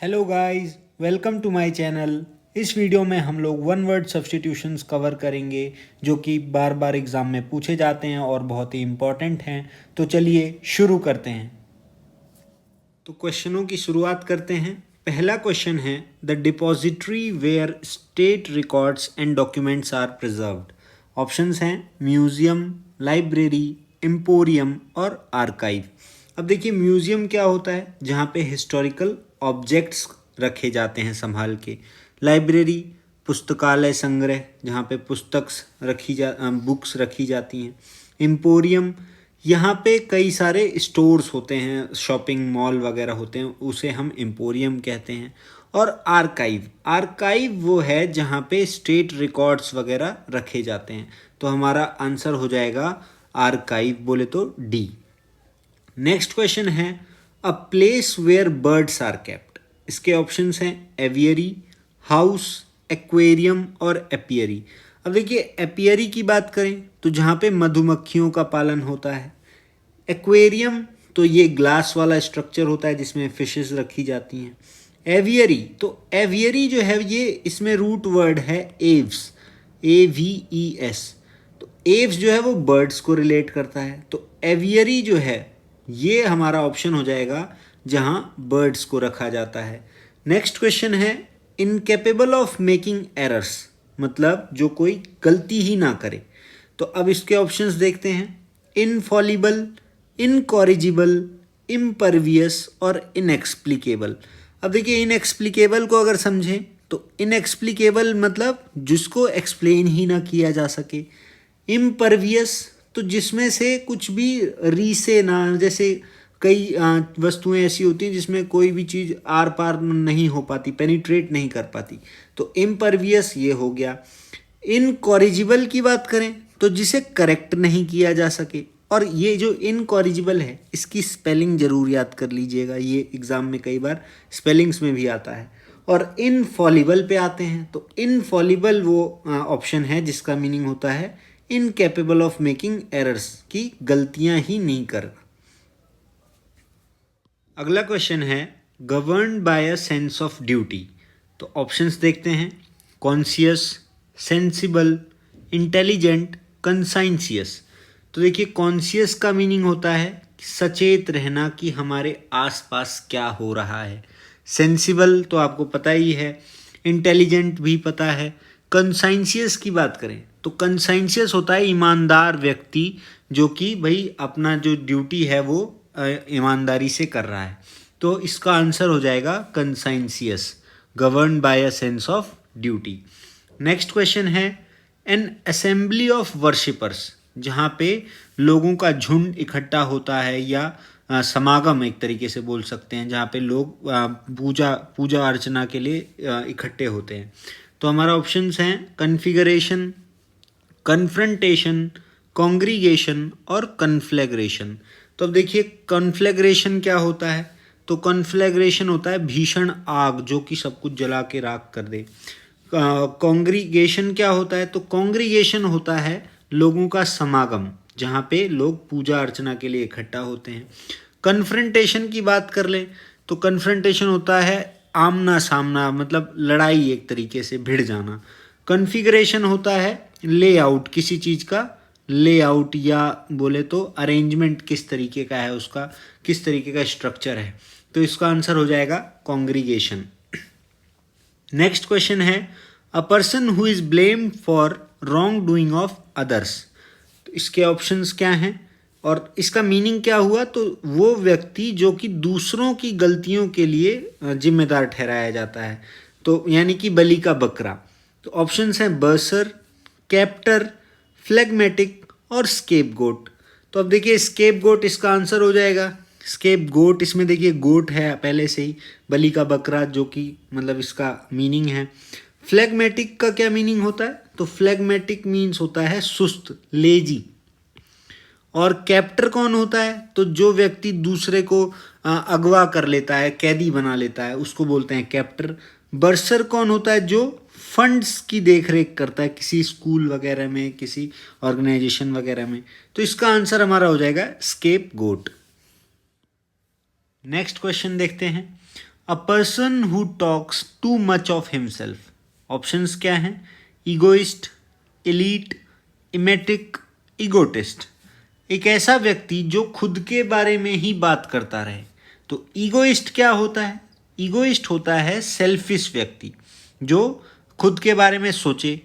Hello guys, welcome to my channel. इस video में हम लोग वन वर्ड सब्स्टिट्यूशंस कवर करेंगे जो कि बार बार एग्ज़ाम में पूछे जाते हैं और बहुत ही इम्पॉर्टेंट हैं। तो चलिए शुरू करते हैं। तो क्वेश्चनों की शुरुआत करते हैं। पहला क्वेश्चन है the depository where state records and documents are preserved. Options हैं म्यूज़ियम, लाइब्रेरी, एम्पोरियम और आर्काइव। अब देखिए म्यूज़ियम क्या होता है, जहाँ पे हिस्टोरिकल ऑब्जेक्ट्स रखे जाते हैं संभाल के। लाइब्रेरी पुस्तकालय संग्रह, जहाँ पे बुक्स रखी जाती हैं। एम्पोरियम यहाँ पे कई सारे स्टोर्स होते हैं, शॉपिंग मॉल वगैरह होते हैं, उसे हम एम्पोरियम कहते हैं। और आर्काइव, आर्काइव वो है जहाँ पे स्टेट रिकॉर्ड्स वगैरह रखे जाते हैं। तो हमारा आंसर हो जाएगा आर्काइव, बोले तो डी। नेक्स्ट क्वेश्चन है a place where birds are kept. इसके ऑप्शंस हैं एवियरी, हाउस, एक्वेरियम और एपियरी। अब देखिए एपियरी की बात करें तो जहाँ पे मधुमक्खियों का पालन होता है। एक्वेरियम तो ये ग्लास वाला स्ट्रक्चर होता है जिसमें फिशेस रखी जाती हैं। एवियरी, तो एवियरी जो है ये इसमें रूट वर्ड है एव्स, AVES। तो एव्स जो है वो बर्ड्स को रिलेट करता है। तो एवियरी जो है ये हमारा ऑप्शन हो जाएगा जहाँ बर्ड्स को रखा जाता है। नेक्स्ट क्वेश्चन है इनकेपेबल ऑफ मेकिंग एरर्स, मतलब जो कोई गलती ही ना करे। तो अब इसके ऑप्शंस देखते हैं। इनफॉलिबल, इनकॉरिजिबल, इम्परवियस और इनएक्सप्लिकेबल। अब देखिए इनएक्सप्लिकेबल को अगर समझें तो इनएक्सप्लिकेबल मतलब जिसको एक्सप्लेन ही ना किया जा सके। इम्परवियस तो जिसमें से कुछ भी रीसे ना, जैसे कई वस्तुएं ऐसी होती हैं जिसमें कोई भी चीज़ आर पार नहीं हो पाती, पेनिट्रेट नहीं कर पाती। तो इम्परवियस ये हो गया। इनकॉरिजिबल की बात करें तो जिसे करेक्ट नहीं किया जा सके। और ये जो इनकॉरिजिबल है इसकी स्पेलिंग ज़रूर याद कर लीजिएगा, ये एग्ज़ाम में कई बार स्पेलिंग्स में भी आता है। और इनफॉलिबल पे आते हैं तो इनफॉलिबल वो ऑप्शन है जिसका मीनिंग होता है इनकेपेबल ऑफ मेकिंग एरर्स, की गलतियां ही नहीं कर। अगला क्वेश्चन है governed bye a sense of duty. तो ऑप्शंस देखते हैं कॉन्शियस, सेंसिबल, इंटेलिजेंट, कंसाइंसियस। तो देखिए कॉन्शियस का मीनिंग होता है सचेत रहना कि हमारे आसपास क्या हो रहा है। सेंसिबल तो आपको पता ही है, इंटेलिजेंट भी पता है। कंसाइंसियस की बात करें तो कंसाइंसियस होता है ईमानदार व्यक्ति, जो कि भाई अपना जो ड्यूटी है वो ईमानदारी से कर रहा है। तो इसका आंसर हो जाएगा conscientious, govern by a sense of duty. Next question है एन असेंबली ऑफ वर्शिपर्स, जहाँ पे लोगों का झुंड इकट्ठा होता है या समागम एक तरीके से बोल सकते हैं, जहाँ पे लोग पूजा अर्चना के लिए इकट्ठे होते हैं। तो हमारा ऑप्शंस हैं कन्फिगरेशन, कन्फ्रंटेशन, कॉन्ग्रीगेशन और कन्फ्लैग्रेशन। तो अब देखिए कन्फ्लैग्रेशन क्या होता है, तो कन्फ्लैग्रेशन होता है भीषण आग जो कि सब कुछ जला के राख कर दे। कॉन्ग्रीगेशन क्या होता है, तो कॉन्ग्रीगेशन होता है लोगों का समागम, जहाँ पे लोग पूजा अर्चना के लिए इकट्ठा होते हैं। कन्फ्रंटेशन की बात कर लें तो कन्फ्रंटेशन होता है आमना सामना, मतलब लड़ाई, एक तरीके से भिड़ जाना। कन्फिगरेशन होता है लेआउट, किसी चीज़ का लेआउट या बोले तो अरेंजमेंट किस तरीके का है, उसका किस तरीके का स्ट्रक्चर है। तो इसका आंसर हो जाएगा कॉन्ग्रीगेशन। नेक्स्ट क्वेश्चन है a person who is blamed for wrong doing of others. तो इसके ऑप्शंस क्या हैं और इसका मीनिंग क्या हुआ, तो वो व्यक्ति जो कि दूसरों की गलतियों के लिए जिम्मेदार ठहराया जाता है, तो यानी कि बलि का बकरा। तो ऑप्शंस हैं बर्सर, कैप्टर, फ्लेगमेटिक और स्केप गोट। तो अब देखिए स्केप गोट इसका आंसर हो जाएगा। स्केप गोट, इसमें देखिए गोट है पहले से ही, बलि का बकरा जो कि मतलब इसका मीनिंग है। फ्लेगमेटिक का क्या मीनिंग होता है, तो फ्लेगमेटिक मीन्स होता है सुस्त, लेजी। और कैप्टर कौन होता है, तो जो व्यक्ति दूसरे को अगवा कर लेता है, कैदी बना लेता है, उसको बोलते हैं कैप्टर। बर्सर कौन होता है, जो फंड्स की देखरेख करता है किसी स्कूल वगैरह में, किसी ऑर्गेनाइजेशन वगैरह में। तो इसका आंसर हमारा हो जाएगा स्केप गोट। नेक्स्ट क्वेश्चन देखते हैं a person who talks too much of himself. Options क्या हैं? Egoist, elite, emetic, egotist. एक ऐसा व्यक्ति जो खुद के बारे में ही बात करता रहे. तो ईगोइस्ट क्या होता है? ईगोइस्ट होता है सेल्फिश व्यक्ति जो खुद के बारे में सोचे,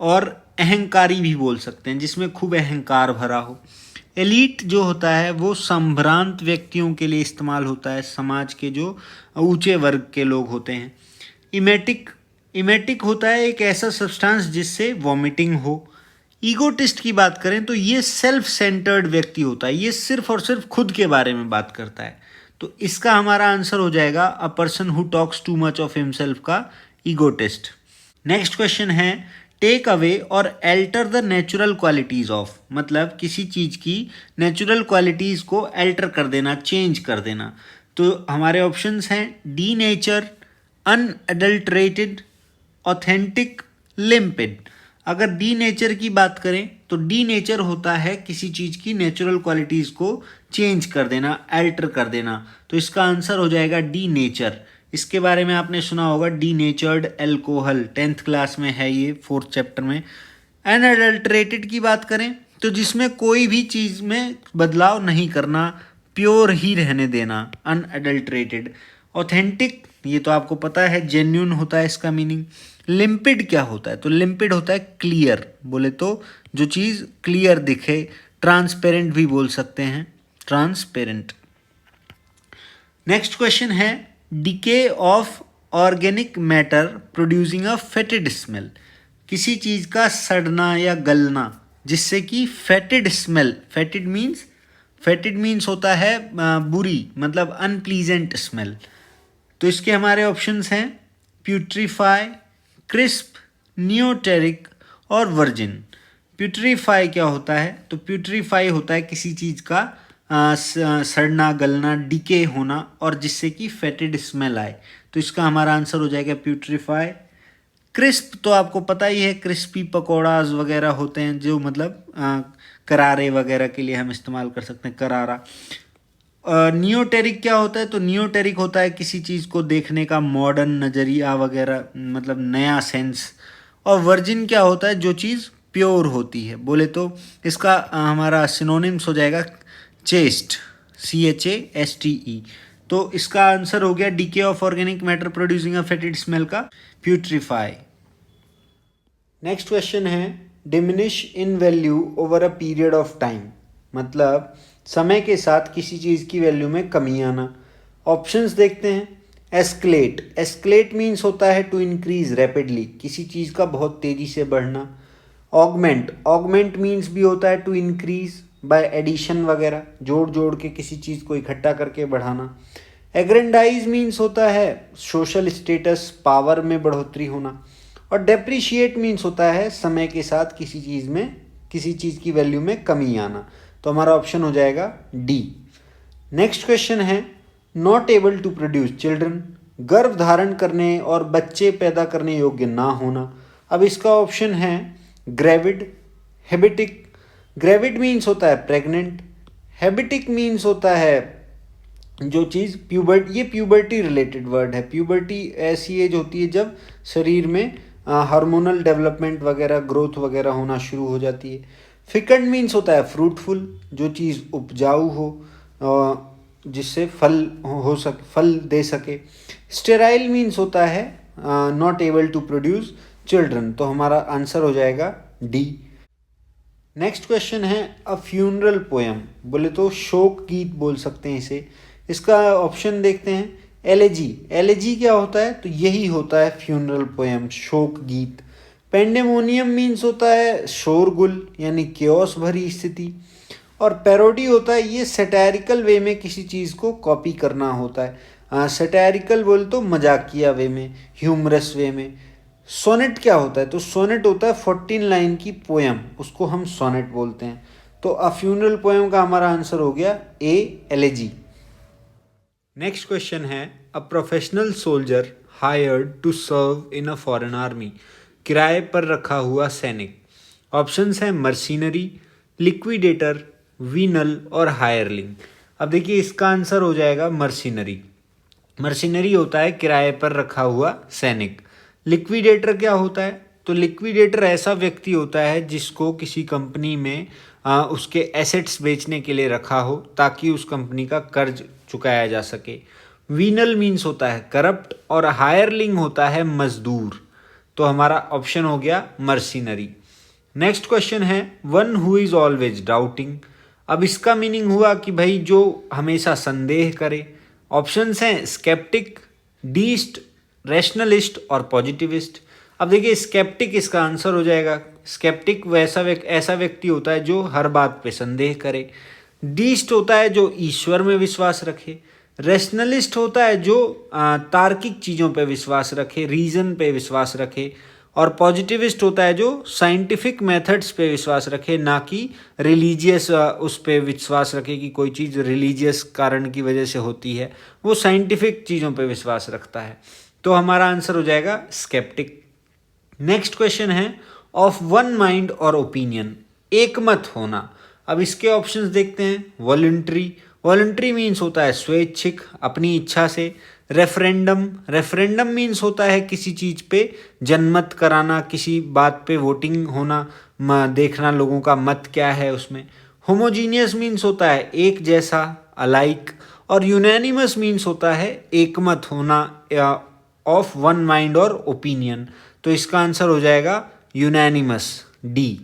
और अहंकारी भी बोल सकते हैं, जिसमें खूब अहंकार भरा हो. एलीट जो होता है वो संभ्रांत व्यक्तियों के लिए इस्तेमाल होता है, समाज के जो ऊंचे वर्ग के लोग होते हैं. इमेटिक, इमेटिक होता है एक ऐसा सब्सटेंस जिससे वॉमिटिंग हो. ईगोटिस्ट की बात करें तो ये सेल्फ सेंटर्ड व्यक्ति होता है, ये सिर्फ और सिर्फ खुद के बारे में बात करता है. तो इसका हमारा आंसर हो जाएगा a person who talks too much of himself का ईगोटिस्ट. नेक्स्ट क्वेश्चन है टेक अवे और alter the natural qualities of. मतलब किसी चीज की नेचुरल क्वालिटीज को एल्टर कर देना, चेंज कर देना. तो हमारे ऑप्शंस हैं डी नेचर, अनएडल्टरेटेड, ऑथेंटिक, लिम्पिड. अगर डी नेचर की बात करें तो डी नेचर होता है किसी चीज की नेचुरल क्वालिटीज को चेंज कर देना, एल्टर कर देना. तो इसका आंसर हो जाएगा डी नेचर. इसके बारे में आपने सुना होगा, डी नेचर्ड एल्कोहल, 10th क्लास में है ये, 4th चैप्टर में. अनएडल्टरेटेड की बात करें तो जिसमें कोई भी चीज़ में बदलाव नहीं करना, प्योर ही रहने देना, अनएडल्टरेटेड. ऑथेंटिक, ये तो आपको पता है, जेन्यून होता है इसका मीनिंग. लिम्पिड क्या होता है? तो लिम्पिड होता है क्लियर. बोले तो जो चीज़ क्लियर दिखे. ट्रांसपेरेंट भी बोल सकते हैं, ट्रांसपेरेंट. नेक्स्ट क्वेश्चन है decay of organic matter producing a fetid smell. किसी चीज़ का सड़ना या गलना जिससे कि फेटिड स्मेल, फेटिड मीन्स होता है बुरी, मतलब अनप्लीजेंट स्मेल. तो इसके हमारे ऑप्शंस हैं प्यूट्रीफाई, क्रिस्प, नियोटेरिक और वर्जिन. प्यूट्रीफाई क्या होता है? तो प्यूट्रीफाई होता है किसी चीज़ का सड़ना, गलना, डिके होना, और जिससे कि फेटिड स्मेल आए. तो इसका हमारा आंसर हो जाएगा प्यूट्रीफाई. क्रिस्प तो आपको पता ही है, क्रिस्पी पकौड़ाज वगैरह होते हैं जो मतलब करारे वगैरह के लिए हम इस्तेमाल कर सकते हैं, करारा. नियोटेरिक क्या होता है? तो नियोटेरिक होता है किसी चीज़ को देखने का मॉडर्न नज़रिया वगैरह, मतलब नया सेंस. और वर्जिन क्या होता है? जो चीज़ प्योर होती है. बोले तो इसका हमारा सिनोनिम्स हो जाएगा चेस्ट, CHASTE. तो इसका आंसर हो गया decay of organic matter producing a fetid smell का प्यूट्रीफाई. नेक्स्ट क्वेश्चन है diminish in value over a period of time. मतलब समय के साथ किसी चीज़ की वैल्यू में कमी आना. ऑप्शंस देखते हैं. एस्केलेट, एस्केलेट मीन्स होता है टू इंक्रीज रैपिडली, किसी चीज़ का बहुत तेज़ी से बढ़ना. ऑगमेंट, ऑगमेंट मीन्स भी होता है टू इंक्रीज बाय एडिशन वगैरह, जोड़ जोड़ के किसी चीज़ को इकट्ठा करके बढ़ाना. एग्रेंडाइज मीन्स होता है सोशल स्टेटस, पावर में बढ़ोतरी होना. और डेप्रिशिएट मीन्स होता है समय के साथ किसी चीज़ की वैल्यू में कमी आना. तो हमारा ऑप्शन हो जाएगा डी. नेक्स्ट क्वेश्चन है not able to produce children, गर्भ धारण करने और बच्चे पैदा करने योग्य ना होना. अब इसका ऑप्शन है ग्रेविड, हेबिटिक. ग्रेविड मीन्स होता है प्रेग्नेंट. हेबिटिक मीन्स होता है जो चीज़ ये प्यूबर्टी रिलेटेड वर्ड है. प्यूबर्टी ऐसी एज होती है जब शरीर में हार्मोनल डेवलपमेंट वगैरह, ग्रोथ वगैरह होना शुरू हो जाती है. फिकंड मीन्स होता है फ्रूटफुल, जो चीज़ उपजाऊ हो, जिससे फल दे सके. स्टेराइल मीन्स होता है not able to produce children. तो हमारा आंसर हो जाएगा डी. नेक्स्ट क्वेश्चन है अ फ्यूनरल पोएम. बोले तो शोक गीत बोल सकते हैं इसे. इसका ऑप्शन देखते हैं. एलेजी, एलेजी क्या होता है? तो यही होता है फ्यूनरल पोएम, शोक गीत. पेंडेमोनियम मीन्स होता है शोरगुल, यानी क्योस भरी स्थिति. और पैरोडी होता है ये सैटारिकल वे में किसी चीज़ को कॉपी करना होता है. सैटारिकल बोले तो मजाकिया वे में, ह्यूमरस वे में. सोनेट क्या होता है? तो सोनेट होता है 14 लाइन की पोएम, उसको हम सोनेट बोलते हैं. तो अ फ्यूनरल पोएम का हमारा आंसर हो गया ए, एलेजी. नेक्स्ट क्वेश्चन है a professional soldier hired to serve in a foreign army. किराए पर रखा हुआ सैनिक. ऑप्शंस हैं मर्सिनरी, लिक्विडेटर, वीनल और हायरलिंग. अब देखिए इसका आंसर हो जाएगा मर्सिनरी. मर्सिनरी होता है किराए पर रखा हुआ सैनिक। लिक्विडेटर क्या होता है? तो लिक्विडेटर ऐसा व्यक्ति होता है जिसको किसी कंपनी में उसके एसेट्स बेचने के लिए रखा हो ताकि उस कंपनी का कर्ज चुकाया जा सके। वीनल मीन्स होता है करप्ट और हायरलिंग होता है मजदूर। तो हमारा ऑप्शन हो गया मर्सिनरी। नेक्स्ट क्वेश्चन है one who is always doubting. अब इसका मीनिंग हुआ कि भाई जो हमेशा संदेह करे। ऑप्शंस हैं स्केप्टिक, डीस्ट, रैशनलिस्ट और पॉजिटिविस्ट। अब देखिए स्केप्टिक इसका आंसर हो जाएगा। स्केप्टिक ऐसा व्यक्ति होता है जो हर बात पे संदेह करे। डीस्ट होता है जो ईश्वर में विश्वास रखे। रैशनलिस्ट होता है जो तार्किक चीज़ों पे विश्वास रखे, रीज़न पे विश्वास रखे। और पॉजिटिविस्ट होता है जो साइंटिफिक मेथड्स पे विश्वास रखे, ना कि रिलीजियस उस पे विश्वास रखे कि कोई चीज़ रिलीजियस कारण की वजह से होती है। वो साइंटिफिक चीज़ों पे विश्वास रखता है। तो हमारा आंसर हो जाएगा स्केप्टिक। नेक्स्ट क्वेश्चन है ऑफ वन माइंड और ओपिनियन, एकमत होना। अब इसके ऑप्शंस देखते हैं। वॉलंटरी, वॉलंटरी मीन्स होता है स्वैच्छिक, अपनी इच्छा से। रेफरेंडम मीन्स होता है किसी चीज़ पे जनमत कराना, किसी बात पे वोटिंग होना, देखना लोगों का मत क्या है उसमें। होमोजीनियस मीन्स होता है एक जैसा, अलाइक। और यूनानिमस मीन्स होता है एकमत होना ऑफ वन माइंड और ओपिनियन। तो इसका आंसर हो जाएगा यूनानिमस, डी।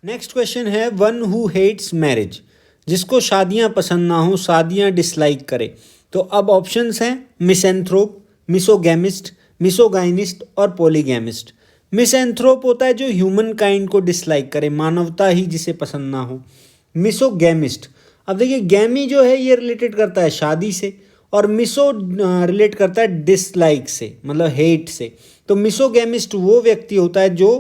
नेक्स्ट क्वेश्चन है वन हु हेट्स मैरिज, जिसको शादियां पसंद ना हो, शादियां डिसलाइक करे। तो अब ऑप्शंस हैं मिसैंथ्रोप, मिसोगैमिस्ट, मिसोगाइनिस्ट और पॉलीगैमिस्ट। मिसैंथ्रोप होता है जो ह्यूमन काइंड को डिसलाइक करे, मानवता ही जिसे पसंद ना हो। मिसोगैमिस्ट, अब देखिए गैमी जो है ये रिलेटेड करता है शादी से, और मिसो रिलेट करता है डिसलाइक से, मतलब हेट से। तो मिसोगैमिस्ट वो व्यक्ति होता है जो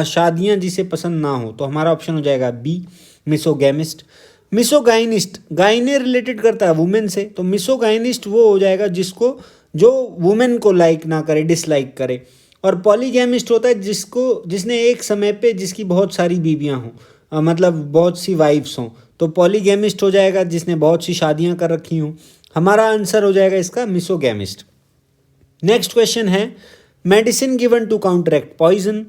शादियां जिसे पसंद ना हो। तो हमारा ऑप्शन हो जाएगा बी, मिसोगैमिस्ट। मिसोगाइनिस्ट, गाइने रिलेटेड करता है वुमेन से, तो मिसोगाइनिस्ट वो हो जाएगा जिसको जो वुमेन को लाइक ना करे, डिसलाइक करे। और पॉलीगैमिस्ट होता है जिसने एक समय पे जिसकी बहुत सारी बीवियां हों, मतलब बहुत सी वाइफ्स हों। तो पॉलीगैमिस्ट हो जाएगा जिसने बहुत सी शादियां कर रखी हों। हमारा आंसर हो जाएगा इसका मिसोगैमिस्ट। नेक्स्ट क्वेश्चन है medicine given to counteract poison,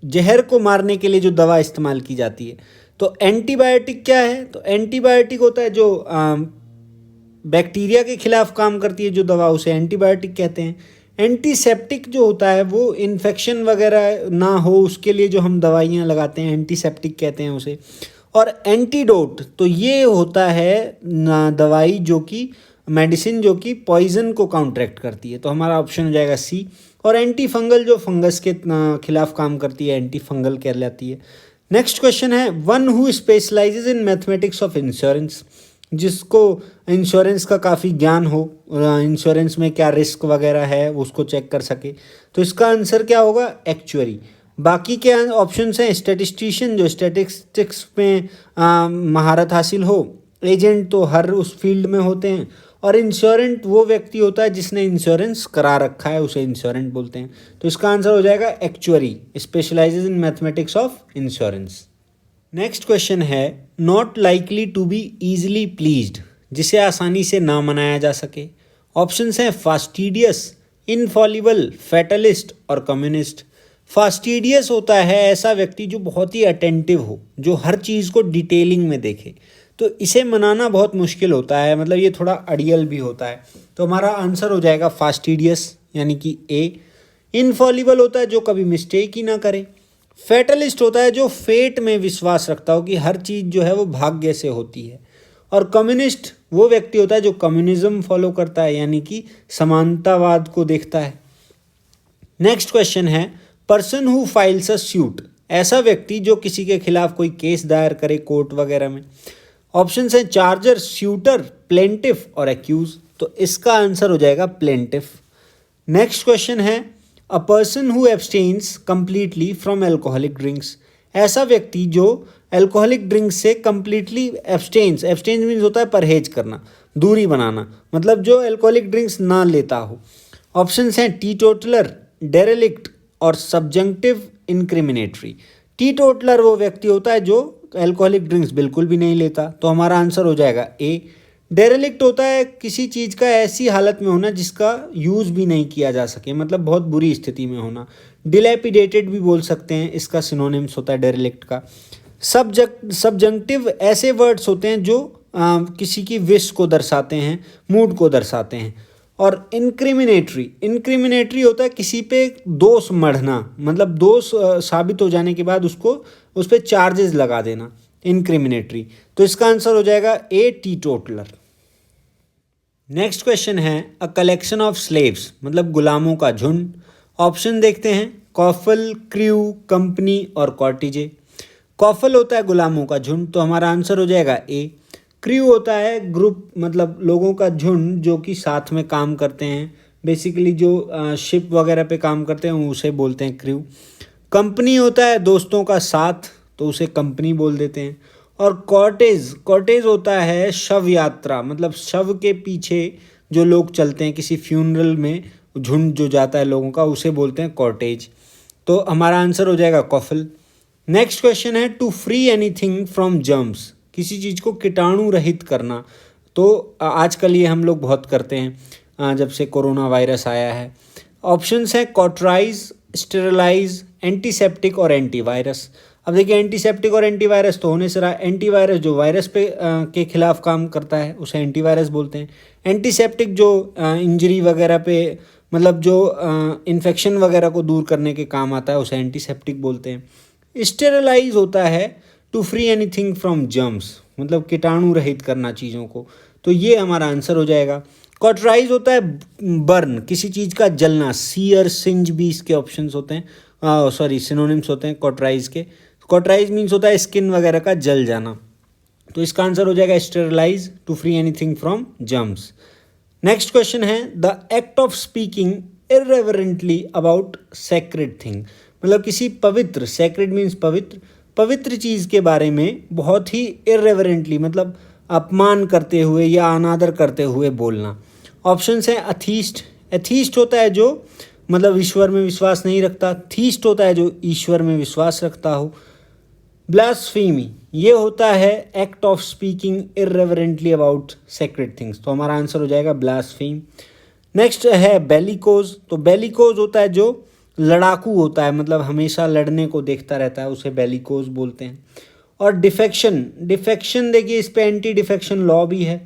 जहर को मारने के लिए जो दवा इस्तेमाल की जाती है। तो एंटीबायोटिक क्या है? तो एंटीबायोटिक होता है जो बैक्टीरिया के खिलाफ काम करती है जो दवा, उसे एंटीबायोटिक कहते हैं। एंटीसेप्टिक जो होता है वो इन्फेक्शन वगैरह ना हो उसके लिए जो हम दवाइयाँ लगाते हैं, एंटीसेप्टिक कहते हैं उसे। और एंटीडोट, तो ये होता है दवाई जो कि मेडिसिन जो कि पॉइजन को काउंटरैक्ट करती है। तो हमारा ऑप्शन हो जाएगा सी। और एंटी फंगल जो फंगस के खिलाफ काम करती है, एंटी फंगल कहलाती है। नेक्स्ट क्वेश्चन है one who specialises in mathematics of insurance, जिसको इंश्योरेंस का काफ़ी ज्ञान हो, इंश्योरेंस में क्या रिस्क वगैरह है उसको चेक कर सके। तो इसका आंसर क्या होगा? एक्चुअरी। बाकी के ऑप्शंस हैं स्टैटिस्टिशियन जो स्टैटिस्टिक्स में महारत हासिल हो, एजेंट तो हर उस फील्ड में होते हैं, और इंश्योरेंट वो व्यक्ति होता है जिसने इंश्योरेंस करा रखा है, उसे इंश्योरेंट बोलते हैं। तो इसका आंसर हो जाएगा actuary, specialises in mathematics of insurance. Next question है not likely to be easily pleased, जिसे आसानी से ना मनाया जा सके। ऑप्शंस हैं फास्टिडियस, इनफॉलिबल, फैटलिस्ट और कम्युनिस्ट। फास्टिडियस होता है ऐसा व्यक्ति जो बहुत ही अटेंटिव हो, जो हर चीज़ को डिटेलिंग में देखे। तो इसे मनाना बहुत मुश्किल होता है, मतलब ये थोड़ा अड़ियल भी होता है। तो हमारा आंसर हो जाएगा फास्टिडियस, यानी कि ए। इनफॉलिबल होता है जो कभी मिस्टेक ही ना करे। फैटलिस्ट होता है जो फेट में विश्वास रखता हो कि हर चीज़ जो है वो भाग्य से होती है। और कम्युनिस्ट वो व्यक्ति होता है जो कम्युनिज्म फॉलो करता है, यानी कि समानतावाद को देखता है। नेक्स्ट क्वेश्चन है person who files a suit, ऐसा व्यक्ति जो किसी के खिलाफ कोई केस दायर करे कोर्ट वगैरह में। ऑप्शंस हैं चार्जर, स्यूटर, प्लेंटिफ और एक्यूज। तो इसका आंसर हो जाएगा प्लेंटिफ। नेक्स्ट क्वेश्चन है a person who abstains completely from alcoholic drinks, ऐसा व्यक्ति जो एल्कोहलिक ड्रिंक्स से कंप्लीटली एब्सटेन्स मीन्स होता है परहेज करना, दूरी बनाना, मतलब जो एल्कोहलिक ड्रिंक्स ना लेता हो। ऑप्शंस हैं टीटोटलर, डेरेलिक्ट और सब्जंक्टिव इनक्रिमिनेटरी। टीटोटलर वो व्यक्ति होता है जो एल्कोहलिक ड्रिंक्स बिल्कुल भी नहीं लेता। तो हमारा आंसर हो जाएगा ए। डेरेलिक्ट होता है किसी चीज़ का ऐसी हालत में होना जिसका यूज़ भी नहीं किया जा सके, मतलब बहुत बुरी स्थिति में होना। डिलैपिडेटेड भी बोल सकते हैं, इसका सिनोनिम्स होता है डेरेलिक्ट का। सब्जंक्टिव ऐसे वर्ड्स होते हैं जो किसी की विश को दर्शाते हैं, मूड को दर्शाते हैं। और इंक्रिमिनेटरी होता है किसी पे दोष मढ़ना, मतलब दोष साबित हो जाने के बाद उसको उस पर चार्जेस लगा देना, इंक्रिमिनेटरी। तो इसका आंसर हो जाएगा ए, टीटोटलर। नेक्स्ट क्वेश्चन है अ कलेक्शन ऑफ स्लेव्स, मतलब गुलामों का झुंड। ऑप्शन देखते हैं, कॉफल, क्रू, कंपनी और कॉर्टिजे। कॉफल होता है गुलामों का झुंड, तो हमारा आंसर हो जाएगा ए। क्रू होता है ग्रुप, मतलब लोगों का झुंड जो कि साथ में काम करते हैं, बेसिकली जो शिप वगैरह पे काम करते हैं उसे बोलते हैं क्रू। कंपनी होता है दोस्तों का साथ, तो उसे कंपनी बोल देते हैं। और कॉर्टेज होता है शव यात्रा, मतलब शव के पीछे जो लोग चलते हैं किसी फ्यूनरल में, झुंड जो जाता है लोगों का, उसे बोलते हैं कॉर्टेज। तो हमारा आंसर हो जाएगा कॉफल। नेक्स्ट क्वेश्चन है to free anything from germs, किसी चीज़ को कीटाणु रहित करना। तो आजकल ये हम लोग बहुत करते हैं जब से कोरोना वायरस आया है। ऑप्शंस हैं कॉटराइज, स्टेरलाइज, एंटीसेप्टिक और एंटीवायरस। अब देखिए एंटीसेप्टिक और एंटीवायरस तो होने से रहा, एंटीवायरस जो वायरस पे के खिलाफ काम करता है उसे एंटीवायरस बोलते हैं। एंटीसेप्टिक जो इंजरी वगैरह पे, मतलब जो इन्फेक्शन वगैरह को दूर करने के काम आता है उसे एंटीसेप्टिक बोलते हैं। स्टेरलाइज होता है to free anything from germs, मतलब कीटाणु रहित करना चीज़ों को, तो ये हमारा आंसर हो जाएगा। कॉटराइज होता है बर्न, किसी चीज़ का जलना, सीयर, सिंज भी इसके ऑप्शंस होते हैं, सिनोनिम्स होते हैं कॉटराइज के। कॉटराइज मीन्स होता है स्किन वगैरह का जल जाना, तो इसका आंसर हो जाएगा sterilise, to free anything from germs. Next question है the act of speaking irreverently about sacred thing, मतलब किसी पवित्र, सैक्रेड मीन्स पवित्र, पवित्र चीज़ के बारे में बहुत ही इररेवरेंटली, मतलब अपमान करते हुए या अनादर करते हुए बोलना। ऑप्शंस हैं अथीस्ट, एथीस्ट होता है जो मतलब ईश्वर में विश्वास नहीं रखता, थीस्ट होता है जो ईश्वर में विश्वास रखता हो। ब्लास्फेमी ये होता है act of speaking irreverently about sacred things, तो हमारा आंसर हो जाएगा ब्लास्फेम। नेक्स्ट है बेलिकोज, तो बेलिकोज होता है जो लड़ाकू होता है, मतलब हमेशा लड़ने को देखता रहता है, उसे बेलिकोज बोलते हैं। और डिफेक्शन देखिए इस पे एंटी डिफेक्शन लॉ भी है।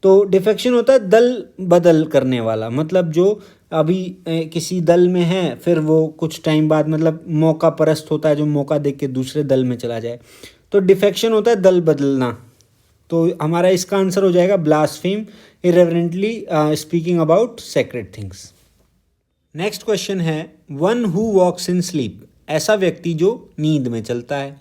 तो डिफेक्शन होता है दल बदल करने वाला, मतलब जो अभी किसी दल में है फिर वो कुछ टाइम बाद, मतलब मौका परस्त होता है जो मौका देख के दूसरे दल में चला जाए, तो डिफेक्शन होता है दल बदलना। तो हमारा इसका आंसर हो जाएगा blaspheme, irreverently speaking about sacred things. Next question है one who walks in sleep, ऐसा व्यक्ति जो नींद में चलता है।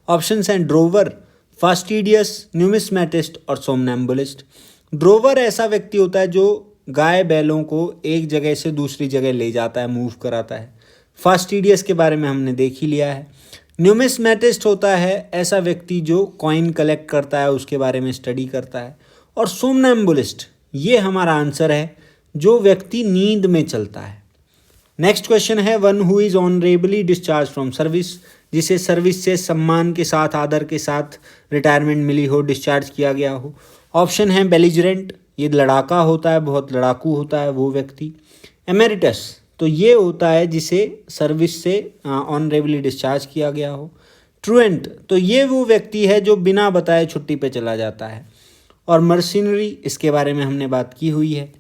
ऑप्शंस हैं ड्रोवर, फास्टिडियस, न्यूमिस्मेटिस्ट और सोमनैम्बुलिस्ट। ड्रोवर ऐसा व्यक्ति होता है जो गाय बैलों को एक जगह से दूसरी जगह ले जाता है, मूव कराता है। फास्टिडियस के बारे में हमने देख ही लिया है। न्यूमिस्मेटिस्ट होता है ऐसा व्यक्ति जो कॉइन कलेक्ट करता है, उसके बारे में स्टडी करता है। और सोमनैम्बुलिस्ट ये हमारा आंसर है जो व्यक्ति नींद में चलता है। नेक्स्ट क्वेश्चन है one who is honourably discharge from service, जिसे सर्विस से सम्मान के साथ, आदर के साथ रिटायरमेंट मिली हो, डिस्चार्ज किया गया हो। ऑप्शन है बेलिजरेंट, ये लड़ाका होता है, बहुत लड़ाकू होता है वो व्यक्ति। एमेरिटस, तो ये होता है जिसे सर्विस से ऑनरेबली डिस्चार्ज किया गया हो। ट्रुएंट, तो ये वो व्यक्ति है जो बिना बताए छुट्टी पे चला जाता है। और मर्सिनरी, इसके बारे में हमने बात की हुई है।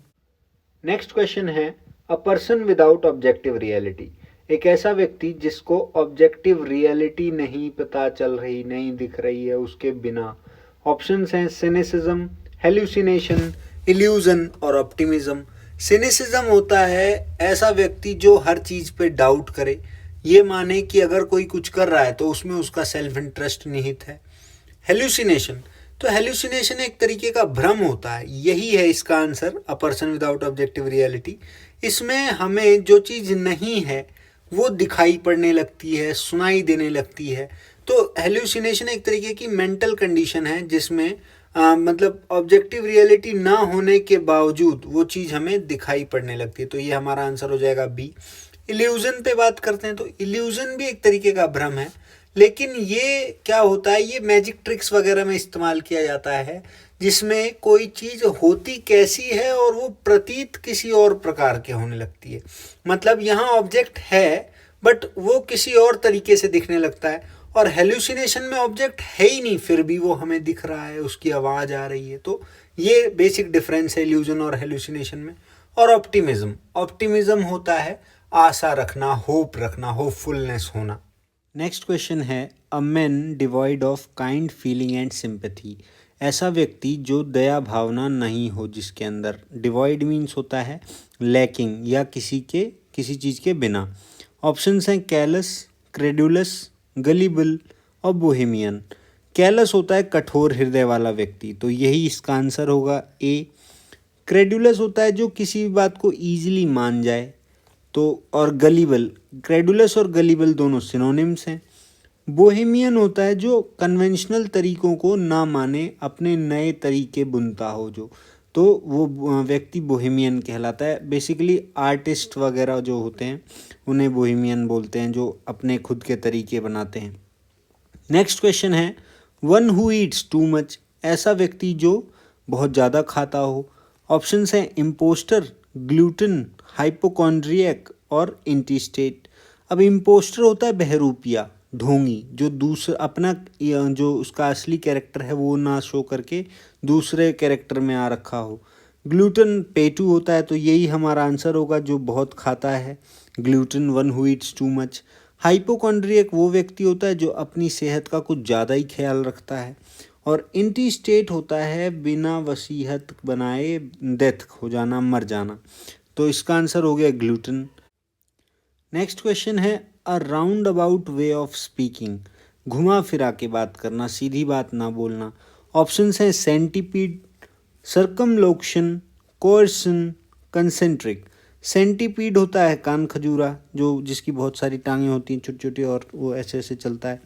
नेक्स्ट क्वेश्चन है a person without objective reality, एक ऐसा व्यक्ति जिसको ऑब्जेक्टिव रियलिटी नहीं पता चल रही, नहीं दिख रही है उसके बिना। ऑप्शंस हैं सिनिसिज्म, हेल्यूसिनेशन, इल्यूजन और ऑप्टिमिज्म। सिनिसिज्म होता है ऐसा व्यक्ति जो हर चीज़ पे डाउट करे, ये माने कि अगर कोई कुछ कर रहा है तो उसमें उसका सेल्फ इंटरेस्ट निहित है। हेल्यूसिनेशन, तो हेल्यूसिनेशन एक तरीके का भ्रम होता है, यही है इसका answer, a person without objective reality. इसमें हमें जो चीज़ नहीं है वो दिखाई पड़ने लगती है, सुनाई देने लगती है। तो हेल्यूसिनेशन एक तरीके की मेंटल कंडीशन है जिसमें मतलब ऑब्जेक्टिव रियलिटी ना होने के बावजूद वो चीज़ हमें दिखाई पड़ने लगती है, तो ये हमारा आंसर हो जाएगा बी। इल्यूजन पे बात करते हैं तो इल्यूजन भी एक तरीके का भ्रम है, लेकिन ये क्या होता है, ये मैजिक ट्रिक्स वगैरह में इस्तेमाल किया जाता है जिसमें कोई चीज़ होती कैसी है और वो प्रतीत किसी और प्रकार के होने लगती है। मतलब यहाँ ऑब्जेक्ट है बट वो किसी और तरीके से दिखने लगता है, और हेल्यूसिनेशन में ऑब्जेक्ट है ही नहीं फिर भी वो हमें दिख रहा है, उसकी आवाज़ आ रही है। तो ये बेसिक डिफरेंस है इल्यूजन और हेल्यूसिनेशन में। और ऑप्टिमिज्म होता है आशा रखना, होप रखना, होपफुलनेस होना। नेक्स्ट क्वेश्चन है, a man devoid of kind feeling and sympathy. ऐसा व्यक्ति जो दया भावना नहीं हो जिसके अंदर। डिवॉइड मीन्स होता है लैकिंग या किसी चीज़ के बिना। ऑप्शंस हैं कैलस, क्रेडुलस, गलीबल और बोहेमियन। कैलस होता है कठोर हृदय वाला व्यक्ति, तो यही इसका आंसर होगा ए। क्रेडुलस होता है जो किसी भी बात को ईजिली मान जाए, तो और गलीबल, क्रेडुलस और गलीबल दोनों सिनोनिम्स हैं। बोहेमियन होता है जो कन्वेंशनल तरीकों को ना माने, अपने नए तरीके बुनता हो जो, तो वो व्यक्ति बोहेमियन कहलाता है। बेसिकली आर्टिस्ट वगैरह जो होते हैं उन्हें बोहेमियन बोलते हैं, जो अपने खुद के तरीके बनाते हैं। नेक्स्ट क्वेश्चन है, one who Yeats too much. ऐसा व्यक्ति जो बहुत ज़्यादा खाता हो। ऑप्शंस हैं इम्पोस्टर, ग्लूटन, हाइपोकॉन्ड्रियक और इंटीस्टेट। अब इम्पोस्टर होता है बहरूपिया, ढोंगी, जो दूसरा अपना जो उसका असली कैरेक्टर है वो ना शो करके दूसरे कैरेक्टर में आ रखा हो। ग्लूटन पेटू होता है, तो यही हमारा आंसर होगा जो बहुत खाता है, gluten, one who Yeats too much. Hypochondriac वो व्यक्ति होता है जो अपनी सेहत का कुछ ज़्यादा ही ख्याल रखता है। और इंटी स्टेट होता है बिना वसीयत बनाए डेथ हो जाना, मर जाना। तो इसका आंसर हो गया ग्लूटन। नेक्स्ट क्वेश्चन है, अ round about way of speaking. घुमा फिरा के बात करना, सीधी बात ना बोलना। ऑप्शंस हैं सेंटीपीड, सर्कमलोक्शन, कोर्सन, कंसेंट्रिक। सेंटीपीड होता है कान खजूरा, जो जिसकी बहुत सारी टांगें होती हैं छोटी छोटी और वो ऐसे ऐसे चलता है।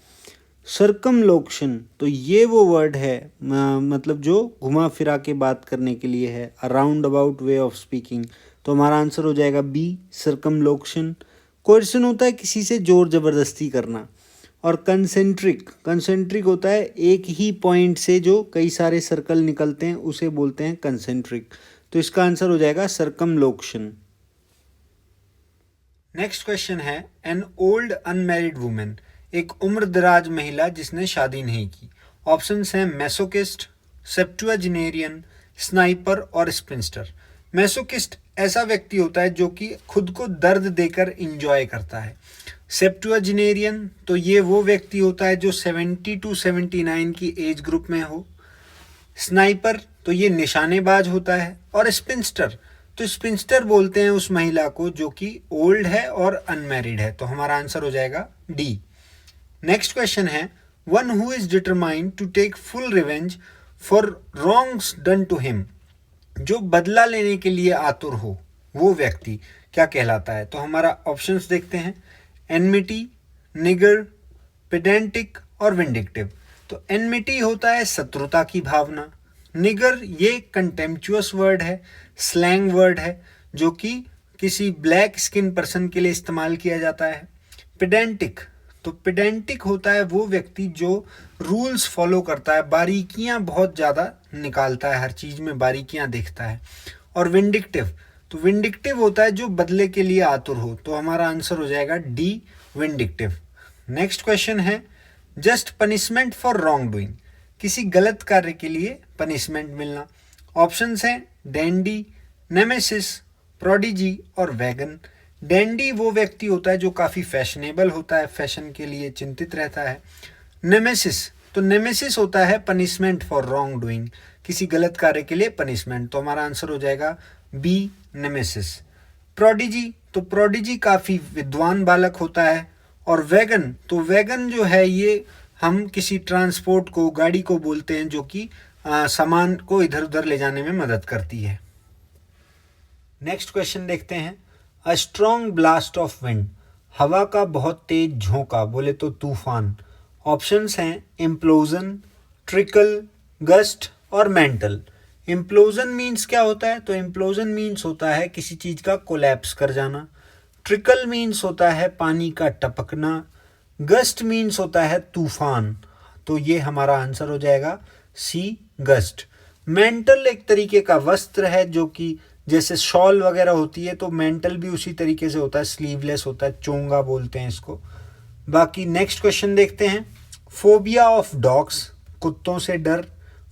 सर्कमलोक्शन, तो ये वो वर्ड है मतलब जो घुमा फिरा के बात करने के लिए है, अ round about way of speaking. तो हमारा आंसर हो जाएगा बी, सर्कमलोक्शन। कोर्सन होता है किसी से जोर जबरदस्ती करना। और कंसेंट्रिक होता है एक ही पॉइंट से जो कई सारे सर्कल निकलते हैं उसे बोलते हैं कंसेंट्रिक। तो इसका आंसर हो जाएगा सर्कमलोक्शन। नेक्स्ट क्वेश्चन है, एन ओल्ड अनमैरिड वुमेन। एक उम्रदराज महिला जिसने शादी नहीं की। ऑप्शंस हैं मैसोकिस्ट, सेप्टुअजिनेरियन, स्नाइपर और स्पिंस्टर। मैसोकिस्ट ऐसा व्यक्ति होता है जो कि खुद को दर्द देकर इंजॉय करता है। सेप्टुअजिनेरियन, तो ये वो व्यक्ति होता है जो 70 to 79 की एज ग्रुप में हो। स्नाइपर, तो ये निशानेबाज होता है। और स्पिंस्टर, तो स्पिंस्टर बोलते हैं उस महिला को जो कि ओल्ड है और अनमैरिड है। तो हमारा आंसर हो जाएगा डी। नेक्स्ट क्वेश्चन है, one who is determined to take full revenge for wrongs done to him. जो बदला लेने के लिए आतुर हो वो व्यक्ति क्या कहलाता है। तो हमारा ऑप्शंस देखते हैं, एनमिटी, निगर, पेडेंटिक और विंडिक्टिव। तो एनमिटी होता है शत्रुता की भावना। निगर ये कंटेम्पचुअस वर्ड है, स्लैंग वर्ड है जो कि किसी ब्लैक स्किन पर्सन के लिए इस्तेमाल किया जाता है। पेडेंटिक, तो पेडेंटिक होता है वो व्यक्ति जो रूल्स फॉलो करता है, बारीकियां बहुत ज़्यादा निकालता है, हर चीज़ में बारीकियां देखता है। और विंडिक्टिव, तो विंडिक्टिव होता है जो बदले के लिए आतुर हो। तो हमारा आंसर हो जाएगा डी, विंडिक्टिव। नेक्स्ट क्वेश्चन है, just punishment for wrong doing. किसी गलत कार्य के लिए पनिशमेंट मिलना। ऑप्शंस हैं डैंडी, नेमेसिस, प्रोडिजी और वैगन। डैंडी वो व्यक्ति होता है जो काफ़ी फैशनेबल होता है, फैशन के लिए चिंतित रहता है। नेमेसिस, तो नेमेसिस होता है पनिशमेंट फॉर रॉन्ग डूइंग, किसी गलत कार्य के लिए पनिशमेंट। तो हमारा आंसर हो जाएगा बी, नेमेसिस। प्रोडिजी, तो प्रोडिजी काफ़ी विद्वान बालक होता है। और वैगन, तो वैगन जो है ये हम किसी ट्रांसपोर्ट को, गाड़ी को बोलते हैं जो कि सामान को इधर उधर ले जाने में मदद करती है। नेक्स्ट क्वेश्चन देखते हैं, a strong blast of wind. हवा का बहुत तेज झोंका, बोले तो तूफान। ऑप्शंस हैं इम्प्लोजन, ट्रिकल, गस्ट और मेंटल। इम्प्लोजन मीन्स क्या होता है। तो इम्प्लोजन मीन्स होता है किसी चीज़ का कोलैप्स कर जाना। ट्रिकल मीन्स होता है पानी का टपकना। गस्ट मीन्स होता है तूफान। तो ये हमारा आंसर हो जाएगा सी, गस्ट। मेंटल एक तरीके का वस्त्र है जो कि जैसे शॉल वगैरह होती है, तो मेंटल भी उसी तरीके से होता है, स्लीवलेस होता है, चोंगा बोलते हैं इसको। बाकी नेक्स्ट क्वेश्चन देखते हैं। फोबिया ऑफ डॉग्स, कुत्तों से डर।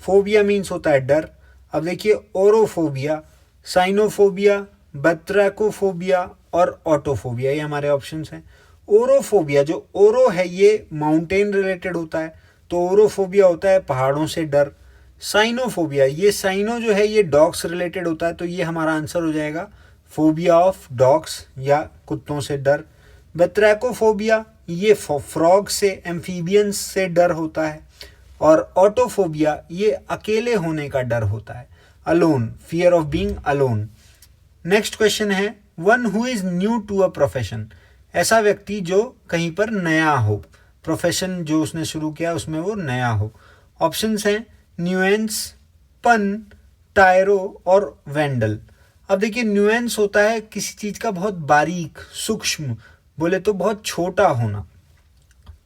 फोबिया मीन्स होता है डर। अब देखिए ओरोफोबिया, साइनोफोबिया, बत्रैकोफोबिया और ऑटोफोबिया, ये हमारे ऑप्शंस हैं। ओरोफोबिया, जो ओरो है ये माउंटेन रिलेटेड होता है, तो ओरोफोबिया होता है पहाड़ों से डर। साइनोफोबिया, ये साइनो जो है ये डॉग्स रिलेटेड होता है, तो ये हमारा आंसर हो जाएगा फोबिया ऑफ डॉग्स या कुत्तों से डर। बत्रैकोफोबिया, ये फ्रॉग से, एम्फीबियंस से डर होता है। और ऑटोफोबिया, ये अकेले होने का डर होता है, alone, fear of being alone. Next question है, one who is new to a profession, ऐसा व्यक्ति जो कहीं पर नया हो, प्रोफेशन जो उसने शुरू किया उसमें वो नया हो। ऑप्शंस हैं न्यूएंस, पन, टायरो और वेंडल। अब देखिए न्यूएंस होता है किसी चीज़ का बहुत बारीक, सूक्ष्म, बोले तो बहुत छोटा होना।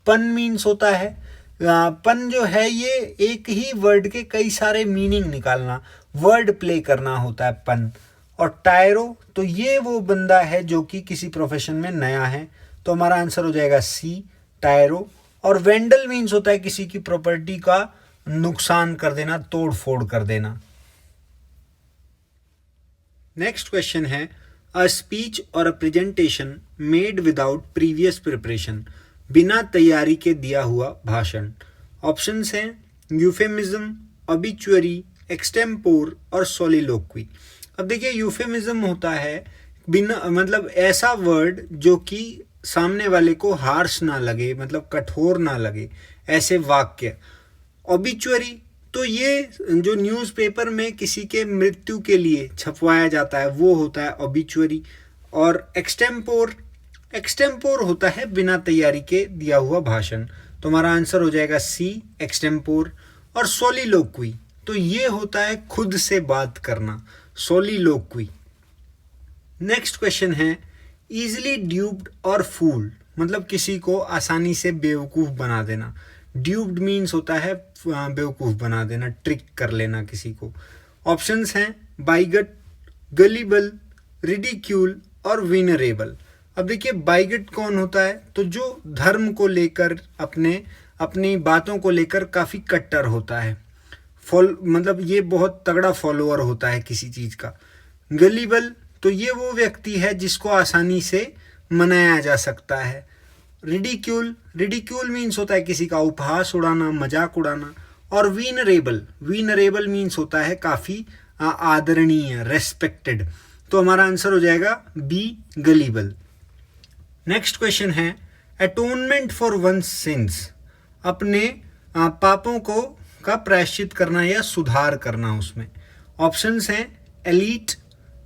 पन मीन्स होता है, पन जो है ये एक ही वर्ड के कई सारे मीनिंग निकालना, वर्ड प्ले करना होता है पन। और टायरो, तो ये वो बंदा है जो कि किसी प्रोफेशन में नया है, तो हमारा आंसर हो जाएगा सी, टायरो। और वेंडल मीन्स होता है किसी की प्रॉपर्टी का नुकसान कर देना, तोड़ फोड़ कर देना। नेक्स्ट क्वेश्चन है, अ स्पीच और a presentation made without previous preparation, बिना तैयारी के दिया हुआ भाषण। ऑप्शंस हैं यूफेमिज्म, ऑबिचुअरी, एक्सटेम्पोर और सोलिलोक्वी। अब देखिए यूफेमिज्म होता है बिना, मतलब ऐसा वर्ड जो कि सामने वाले को हार्श ना लगे, मतलब कठोर ना लगे, ऐसे वाक्य। ऑबिचुअरी, तो ये जो न्यूज़पेपर में किसी के मृत्यु के लिए छपवाया जाता है वो होता है ऑबिचुअरी। और एक्सटेम्पोर, एक्सटेम्पोर होता है बिना तैयारी के दिया हुआ भाषण, तो हमारा आंसर हो जाएगा सी, एक्सटेम्पोर। और सोलिलोक्वी, तो ये होता है खुद से बात करना, सोलिलोक्वी। नेक्स्ट क्वेश्चन है, ईजिली ड्यूप्ड और फूल्ड, मतलब किसी को आसानी से बेवकूफ़ बना देना। ड्यूप्ड मीन्स होता है बेवकूफ़ बना देना, ट्रिक कर लेना किसी को। ऑप्शंस हैं बाइगट, गलीबल, रिडिक्यूल और विनरेबल। अब देखिए बाइगट कौन होता है, तो जो धर्म को लेकर, अपनी बातों को लेकर काफ़ी कट्टर होता है, मतलब ये बहुत तगड़ा फॉलोअर होता है किसी चीज़ का। गलीबल, तो ये वो व्यक्ति है जिसको आसानी से मनाया जा सकता है। रिडिक्यूल, रिडिक्यूल मीन्स होता है किसी का उपहास उड़ाना, मजाक उड़ाना। और वीनरेबल, वीनरेबल मीन्स होता है काफ़ी आदरणीय, रेस्पेक्टेड, तो हमारा आंसर हो जाएगा बी, गलीबल। नेक्स्ट क्वेश्चन है, अटोनमेंट फॉर वंस सिंस, अपने पापों को का प्रायश्चित करना या सुधार करना उसमें। ऑप्शंस हैं एलीट,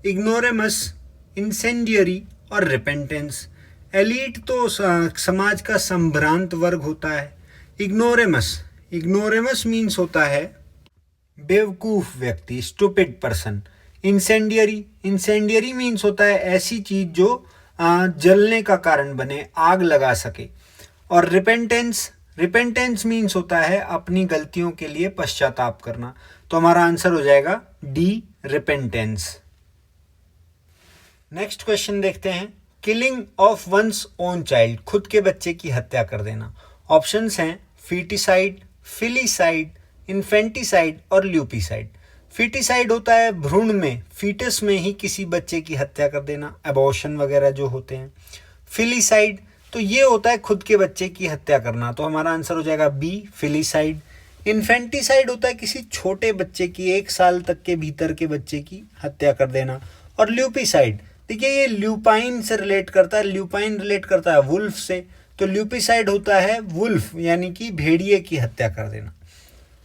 इग्नोरेमस, इंसेंडियरी और रिपेंटेंस। एलीट तो समाज का संभ्रांत वर्ग होता है। इग्नोरेमस, इग्नोरेमस मीन्स होता है बेवकूफ़ व्यक्ति, stupid person. Incendiary, incendiary means होता है ऐसी चीज़ जो जलने का कारण बने, आग लगा सके। और रिपेंटेंस, रिपेंटेंस मीन्स होता है अपनी गलतियों के लिए पश्चाताप करना, तो हमारा आंसर हो जाएगा डी, रिपेंटेंस। नेक्स्ट क्वेश्चन देखते हैं, killing of one's own child, खुद के बच्चे की हत्या कर देना। ऑप्शंस हैं फीटिसाइड, फिलिसाइड, इन्फेंटिसाइड और ल्यूपिसाइड। फीटिसाइड होता है भ्रूण में, फीटस में ही किसी बच्चे की हत्या कर देना, एबॉर्शन वगैरह जो होते हैं। फिलिसाइड, तो ये होता है खुद के बच्चे की हत्या करना, तो हमारा आंसर हो जाएगा बी, फिलिसाइड। इन्फेंटिसाइड होता है किसी छोटे बच्चे की, 1 साल तक के भीतर के बच्चे की हत्या कर देना। और ल्यूपिसाइड, देखिए ये ल्यूपाइन से रिलेट करता है, ल्यूपाइन रिलेट करता है वुल्फ से, तो ल्यूपिसाइड होता है वुल्फ यानी कि भेड़िए की हत्या कर देना।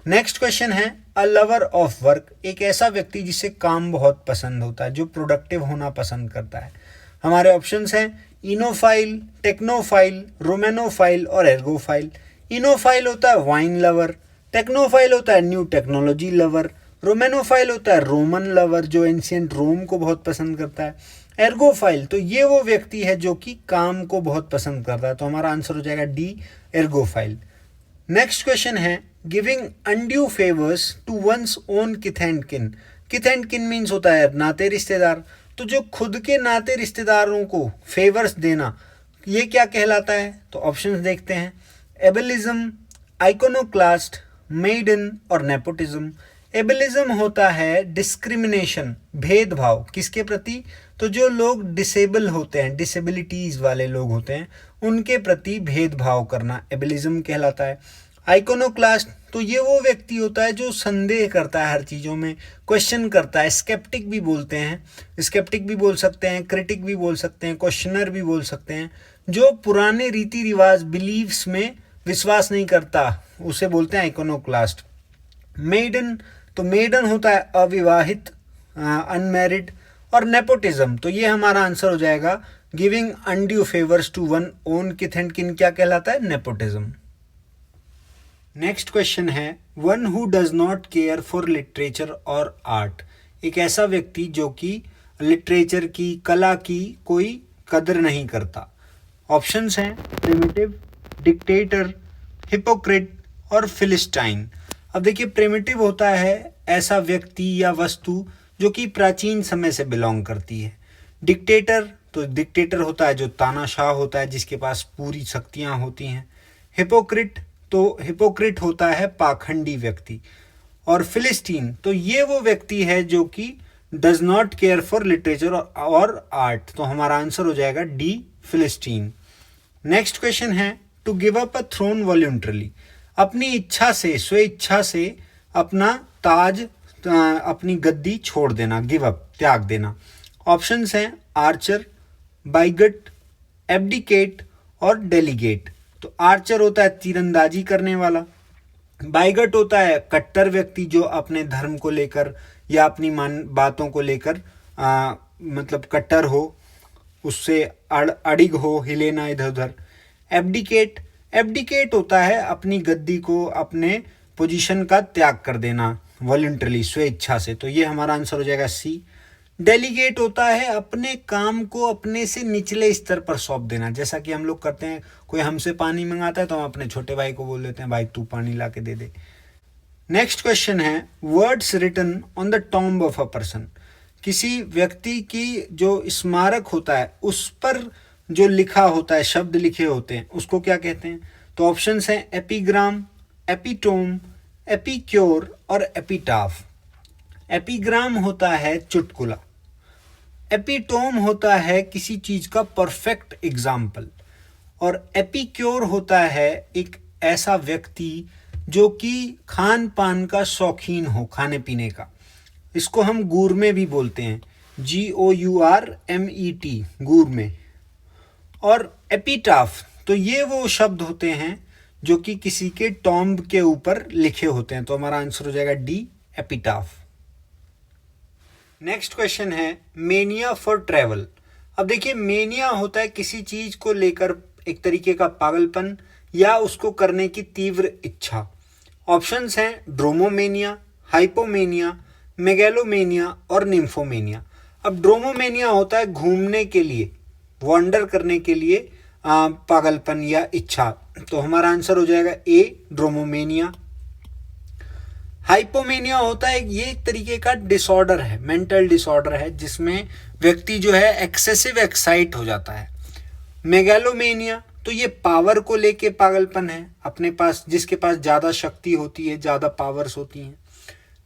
नेक्स्ट क्वेश्चन है, अ लवर ऑफ वर्क, एक ऐसा व्यक्ति जिसे काम बहुत पसंद होता है, जो प्रोडक्टिव होना पसंद करता है। हमारे ऑप्शंस हैं इनोफाइल, टेक्नोफाइल, रोमेनोफाइल और एर्गोफाइल। इनोफाइल होता है वाइन लवर, टेक्नोफाइल होता है न्यू टेक्नोलॉजी लवर, रोमेनोफाइल होता है रोमन लवर जो एंशिएंट रोम को बहुत पसंद करता है। एर्गोफाइल, तो ये वो व्यक्ति है जो कि काम को बहुत पसंद करता है, तो हमारा आंसर हो जाएगा डी, एर्गोफाइल। नेक्स्ट क्वेश्चन है giving undue favours to one's own kith and kin. Kith and किन मीन्स होता है नाते रिश्तेदार, तो जो खुद के नाते रिश्तेदारों को फेवर्स देना ये क्या कहलाता है? तो ऑप्शंस देखते हैं, एबलिज्म, आइकोनोक्लास्ट, मेडन और नेपोटिज्म। एबलिज्म होता है डिस्क्रिमिनेशन, भेदभाव, किसके प्रति? तो जो लोग डिसेबल होते हैं, डिसेबिलिटीज़ वाले लोग होते हैं, उनके प्रति भेदभाव करना एबलिज्म कहलाता है। आइकोनोक्लास्ट तो ये वो व्यक्ति होता है जो संदेह करता है हर चीज़ों में, क्वेश्चन करता है, स्केप्टिक भी बोलते हैं, स्केप्टिक भी बोल सकते हैं, क्रिटिक भी बोल सकते हैं, क्वेश्चनर भी बोल सकते हैं, जो पुराने रीति रिवाज बिलीव्स में विश्वास नहीं करता, उसे बोलते हैं आइकोनोक्लास्ट। मेडन तो मेडन होता है अविवाहित, अनमैरिड। और नेपोटिज्म तो ये हमारा आंसर हो जाएगा giving undue favours to one own kith and kin क्या कहलाता है? नेपोटिज्म। नेक्स्ट क्वेश्चन है one who does not care for literature और आर्ट। एक ऐसा व्यक्ति जो कि लिटरेचर की, कला की कोई कदर नहीं करता। ऑप्शंस हैं प्रिमिटिव, डिक्टेटर, हिपोक्रेट और फिलिस्टाइन। अब देखिए प्रिमिटिव होता है ऐसा व्यक्ति या वस्तु जो कि प्राचीन समय से बिलोंग करती है। डिक्टेटर तो डिक्टेटर होता है जो तानाशाह होता है, जिसके पास पूरी शक्तियां होती हैं। हिपोक्रेट तो हिपोक्रेट होता है पाखंडी व्यक्ति। और फिलिस्टीन तो ये वो व्यक्ति है जो कि does not care for literature और आर्ट। तो हमारा आंसर हो जाएगा डी, फिलिस्टीन। नेक्स्ट क्वेश्चन है to give up a throne voluntarily. अपनी इच्छा से, स्वेच्छा से अपना ताज, अपनी गद्दी छोड़ देना, गिव अप, त्याग देना। ऑप्शंस हैं आर्चर, बाइगट, एब्डिकेट और डेलीगेट। तो आर्चर होता है तीरंदाजी करने वाला, बाइगट होता है कट्टर व्यक्ति जो अपने धर्म को लेकर या अपनी बातों को लेकर मतलब कट्टर हो, उससे अड़िग हो, हिले ना इधर उधर। एब्डिकेट होता है अपनी गद्दी को, अपने पोजीशन का त्याग कर देना वॉलंटरली, स्वेच्छा से। तो ये हमारा आंसर हो जाएगा सी। डेलीगेट होता है अपने काम को अपने से निचले स्तर पर सौंप देना, जैसा कि हम लोग करते हैं, कोई हमसे पानी मंगाता है तो हम अपने छोटे भाई को बोल देते हैं भाई तू पानी ला के दे दे। नेक्स्ट क्वेश्चन है words written on the tomb of a person. किसी व्यक्ति की जो स्मारक होता है उस पर जो लिखा होता है, शब्द लिखे होते हैं, उसको क्या कहते हैं? तो ऑप्शंस हैं एपिग्राम, एपिटोम, एपिक्योर और एपिटाफ। एपिग्राम होता है चुटकुला, एपिटोम होता है किसी चीज का परफेक्ट एग्जाम्पल, और एपिक्योर होता है एक ऐसा व्यक्ति जो कि खान पान का शौकीन हो, खाने पीने का। इसको हम गूरमे भी बोलते हैं, GOURMET, गूरमे। और एपिटाफ तो ये वो शब्द होते हैं जो कि किसी के टॉम्ब के ऊपर लिखे होते हैं। तो हमारा आंसर हो जाएगा डी, एपिटाफ। नेक्स्ट क्वेश्चन है मेनिया फॉर ट्रैवल। अब देखिए मेनिया होता है किसी चीज को लेकर एक तरीके का पागलपन या उसको करने की तीव्र इच्छा। ऑप्शंस हैं ड्रोमोमेनिया, हाइपोमेनिया, मेगैलोमेनिया और निम्फोमेनिया। अब ड्रोमोमेनिया होता है घूमने के लिए, वॉन्डर करने के लिए पागलपन या इच्छा। तो हमारा आंसर हो जाएगा ए, ड्रोमोमेनिया। हाइपोमेनिया होता है ये एक तरीके का डिसऑर्डर है, मेंटल डिसऑर्डर है, जिसमें व्यक्ति जो है एक्सेसिव एक्साइट हो जाता है। मेगैलोमेनिया तो ये पावर को लेके पागलपन है, अपने पास, जिसके पास ज़्यादा शक्ति होती है, ज़्यादा पावर्स होती हैं।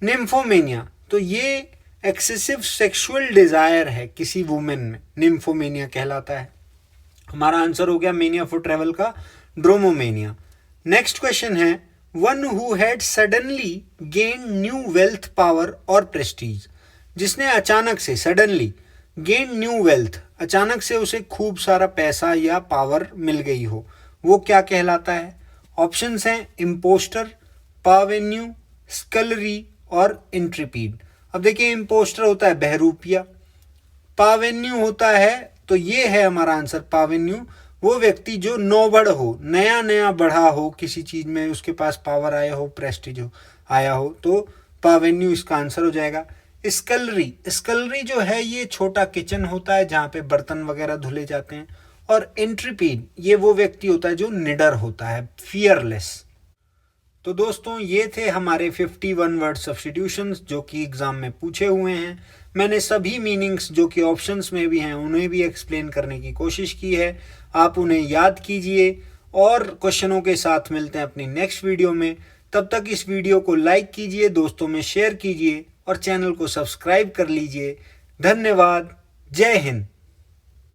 निम्फोमेनिया तो ये एक्सेसिव सेक्सुअल डिजायर है किसी वुमेन में, निम्फोमेनिया कहलाता है। हमारा आंसर हो गया मेनिया फॉर ट्रैवल का ड्रोमोमेनिया। नेक्स्ट क्वेश्चन है one who had suddenly gain new wealth, power और प्रेस्टीज। जिसने अचानक से, सडनली, गेन न्यू वेल्थ, अचानक से उसे खूब सारा पैसा या पावर मिल गई हो, वो क्या कहलाता है? ऑप्शंस हैं इम्पोस्टर, पावेन्यू, स्कलरी और इंट्रिपीड। अब देखिए इम्पोस्टर होता है बहरूपिया, पावेन्यू होता है, तो ये है हमारा आंसर पावेन्यू, वो व्यक्ति जो नौबड़ हो, नया नया बढ़ा हो किसी चीज में, उसके पास पावर आया हो, प्रेस्टीज हो आया हो, तो पावेन्यू इसका आंसर हो जाएगा। स्कलरी, स्कलरी जो है ये छोटा किचन होता है जहाँ पे बर्तन वगैरह धुले जाते हैं। और इंट्रिपीड ये वो व्यक्ति होता है जो निडर होता है, फियरलेस। तो दोस्तों ये थे हमारे 51 वर्ड सब्स्टिट्यूशंस जो कि एग्ज़ाम में पूछे हुए हैं। मैंने सभी मीनिंग्स जो कि ऑप्शंस में भी हैं उन्हें भी एक्सप्लेन करने की कोशिश की है। आप उन्हें याद कीजिए और क्वेश्चनों के साथ मिलते हैं अपनी नेक्स्ट वीडियो में। तब तक इस वीडियो को लाइक कीजिए, दोस्तों में शेयर कीजिए और चैनल को सब्सक्राइब कर लीजिए। धन्यवाद। जय हिंद।